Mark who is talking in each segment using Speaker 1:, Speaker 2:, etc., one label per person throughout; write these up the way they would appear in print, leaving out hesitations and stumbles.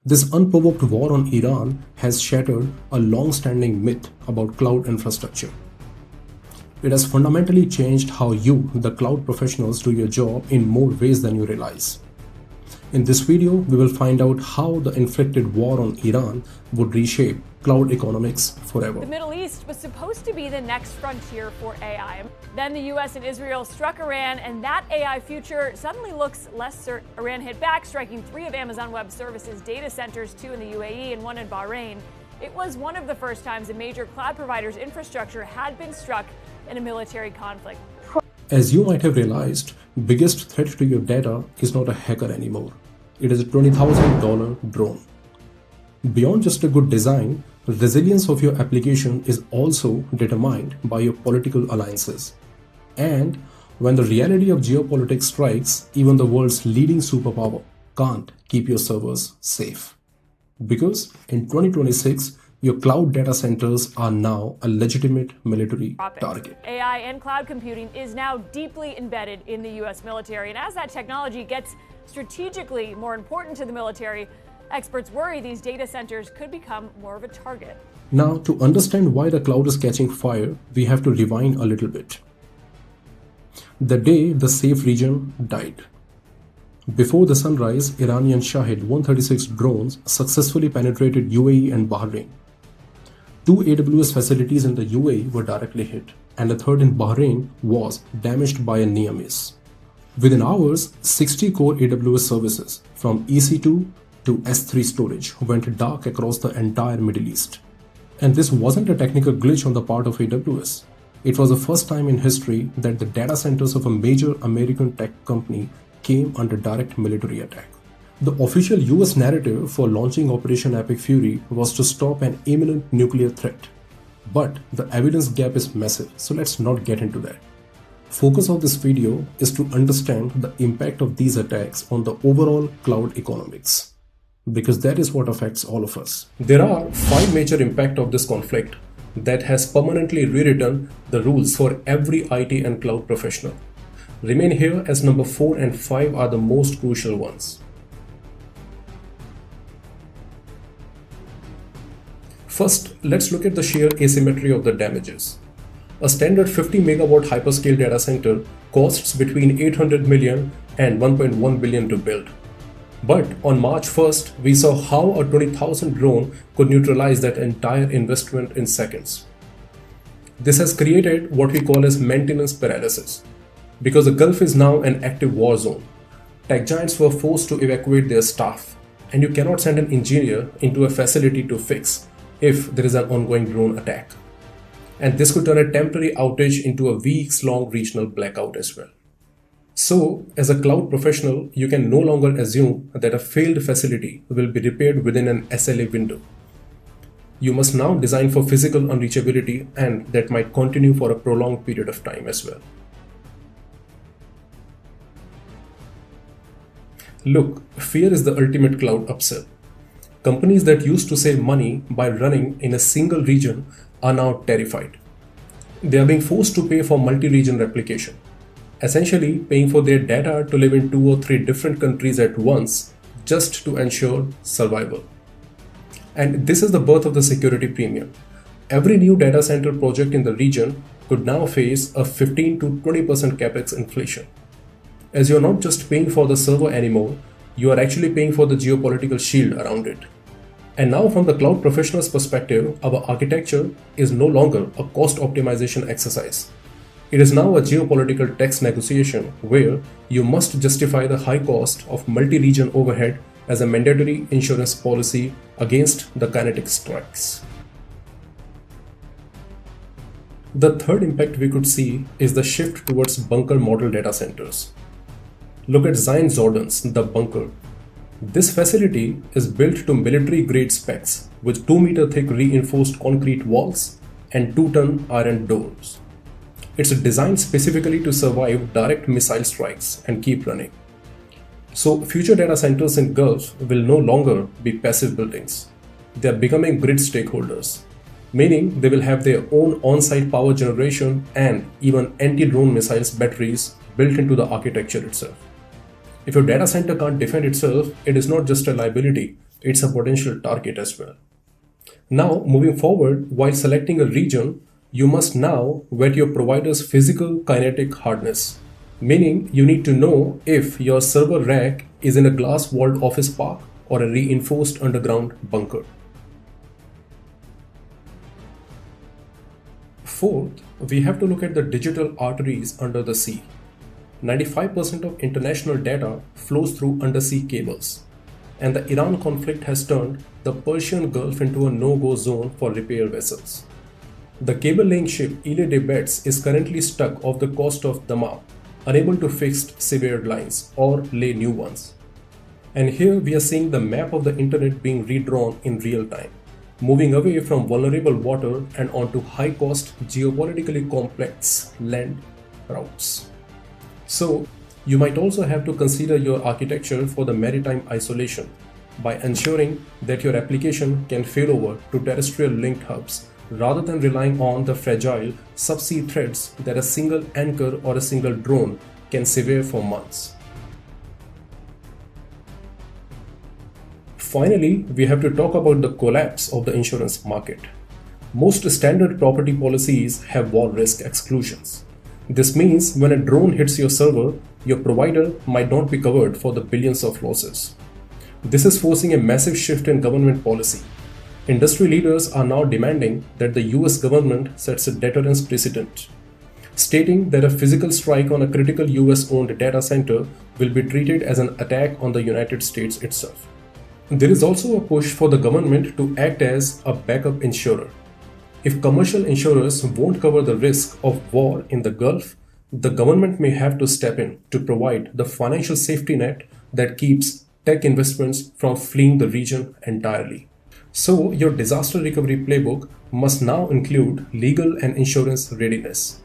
Speaker 1: This unprovoked war on Iran has shattered a long-standing myth about cloud infrastructure. It has fundamentally changed how you, the cloud professionals, do your job in more ways than you realize. In this video, we will find out how the inflicted war on Iran would reshape cloud economics forever.
Speaker 2: The Middle East was supposed to be the next frontier for AI. Then the US and Israel struck Iran, and that AI future suddenly looks less certain. Iran hit back, striking 3 of Amazon Web Services data centers, 2 in the UAE and 1 in Bahrain. It was one of the first times a major cloud provider's infrastructure had been struck in a military conflict.
Speaker 1: As you might have realized, biggest threat to your data is not a hacker anymore. It is a $20,000 drone. Beyond just a good design, the resilience of your application is also determined by your political alliances. And when the reality of geopolitics strikes, even the world's leading superpower can't keep your servers safe. Because in 2026, your cloud data centers are now a legitimate military target.
Speaker 2: AI and cloud computing is now deeply embedded in the US military, and as that technology gets strategically more important to the military, experts worry these data centers could become more of a target.
Speaker 1: Now, to understand why the cloud is catching fire, we have to rewind a little bit. The day the safe region died. Before the sunrise, Iranian Shahid 136 drones successfully penetrated UAE and Bahrain. 2 AWS facilities in the UAE were directly hit, and a third in Bahrain was damaged by a near miss. Within hours, 60 core AWS services from EC2 to S3 storage went dark across the entire Middle East. And this wasn't a technical glitch on the part of AWS. It was the first time in history that the data centers of a major American tech company came under direct military attack. The official US narrative for launching Operation Epic Fury was to stop an imminent nuclear threat. But the evidence gap is massive, so let's not get into that. Focus of this video is to understand the impact of these attacks on the overall cloud economics, because that is what affects all of us. There are 5 major impacts of this conflict that has permanently rewritten the rules for every IT and cloud professional. Remain here as number 4 and 5 are the most crucial ones. First, let's look at the sheer asymmetry of the damages. A standard 50 megawatt hyperscale data center costs between 800 million and 1.1 billion to build. But on March 1st, we saw how a 20,000 drone could neutralize that entire investment in seconds. This has created what we call as maintenance paralysis. Because the Gulf is now an active war zone, tech giants were forced to evacuate their staff, and you cannot send an engineer into a facility to fix if there is an ongoing drone attack. And this could turn a temporary outage into a weeks-long regional blackout as well. So, as a cloud professional, you can no longer assume that a failed facility will be repaired within an SLA window. You must now design for physical unreachability, and that might continue for a prolonged period of time as well. Look, fear is the ultimate cloud upsell. Companies that used to save money by running in a single region are now terrified. They are being forced to pay for multi-region replication, essentially paying for their data to live in 2 or 3 different countries at once just to ensure survival. And this is the birth of the security premium. Every new data center project in the region could now face a 15 to 20% capex inflation. As you're not just paying for the server anymore, you are actually paying for the geopolitical shield around it. And now from the cloud professional's perspective, our architecture is no longer a cost optimization exercise. It is now a geopolitical tax negotiation where you must justify the high cost of multi-region overhead as a mandatory insurance policy against the kinetic strikes. The third impact we could see is the shift towards bunker model data centers. Look at Zion Jordan's The Bunker. This facility is built to military-grade specs with 2-meter thick reinforced concrete walls and 2-ton iron doors. It's designed specifically to survive direct missile strikes and keep running. So future data centers in Gulf will no longer be passive buildings. They are becoming grid stakeholders, meaning they will have their own on-site power generation and even anti-drone missiles batteries built into the architecture itself. If your data center can't defend itself, it is not just a liability, it's a potential target as well. Now, moving forward, while selecting a region, you must now vet your provider's physical kinetic hardness, meaning you need to know if your server rack is in a glass-walled office park or a reinforced underground bunker. Fourth, we have to look at the digital arteries under the sea. 95% of international data flows through undersea cables, and the Iran conflict has turned the Persian Gulf into a no-go zone for repair vessels. The cable-laying ship Databricks is currently stuck off the coast of Dammam, unable to fix severed lines or lay new ones. And here we are seeing the map of the internet being redrawn in real time, moving away from vulnerable water and onto high-cost, geopolitically complex land routes. So, you might also have to consider your architecture for the maritime isolation by ensuring that your application can fail over to terrestrial linked hubs rather than relying on the fragile subsea threads that a single anchor or a single drone can sever for months. Finally, we have to talk about the collapse of the insurance market. Most standard property policies have war risk exclusions. This means when a drone hits your server, your provider might not be covered for the billions of losses. This is forcing a massive shift in government policy. Industry leaders are now demanding that the US government sets a deterrence precedent, stating that a physical strike on a critical US-owned data center will be treated as an attack on the United States itself. There is also a push for the government to act as a backup insurer. If commercial insurers won't cover the risk of war in the Gulf, the government may have to step in to provide the financial safety net that keeps tech investments from fleeing the region entirely. So, your disaster recovery playbook must now include legal and insurance readiness,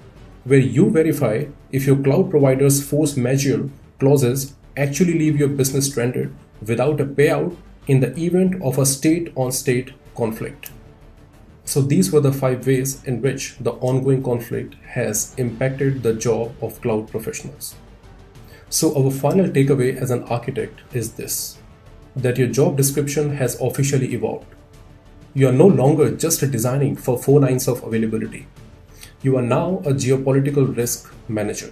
Speaker 1: where you verify if your cloud provider's force majeure clauses actually leave your business stranded without a payout in the event of a state-on-state conflict. So these were the 5 ways in which the ongoing conflict has impacted the job of cloud professionals. So our final takeaway as an architect is this, that your job description has officially evolved. You are no longer just designing for 4 nines of availability. You are now a geopolitical risk manager.